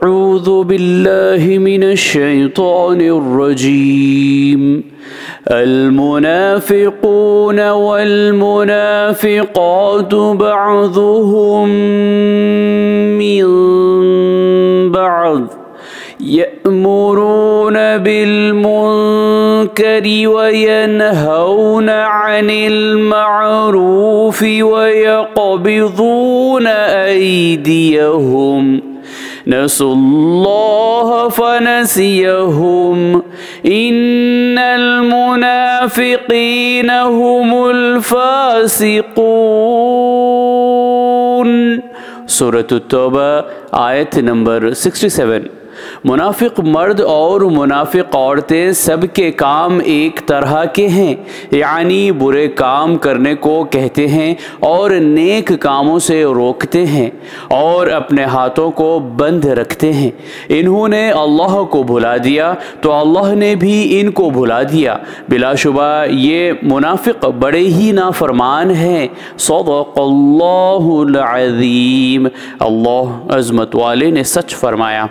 अऊज़ु बिल्लाहि मिनश्शैतानिर्रजीम अल-मुनाफ़िक़ून वल-मुनाफ़िक़ातु बअज़ुहुम मिन बअज़ यअमुरून बिल-मुनकरि वयनहौन अनिल मअरूफ़ि वयक़बिज़ून अयदियहुम नसुल्लाह फनसियहुम इन्नल मुनाफ़िक़ीन हुमुल फ़ासिक़ून। सूरह तौबा आयत नंबर 67। मुनाफिक मर्द और मुनाफिक औरतें सबके काम एक तरह के हैं, यानी बुरे काम करने को कहते हैं और नेक कामों से रोकते हैं और अपने हाथों को बंद रखते हैं। इन्होंने अल्लाह को भुला दिया तो अल्लाह ने भी इनको भुला दिया। बिलाशुबा ये मुनाफिक बड़े ही नाफरमान हैं। सदक़ल्लाहुल अज़ीम। अल्लाह अज़मत वाले ने सच फरमाया।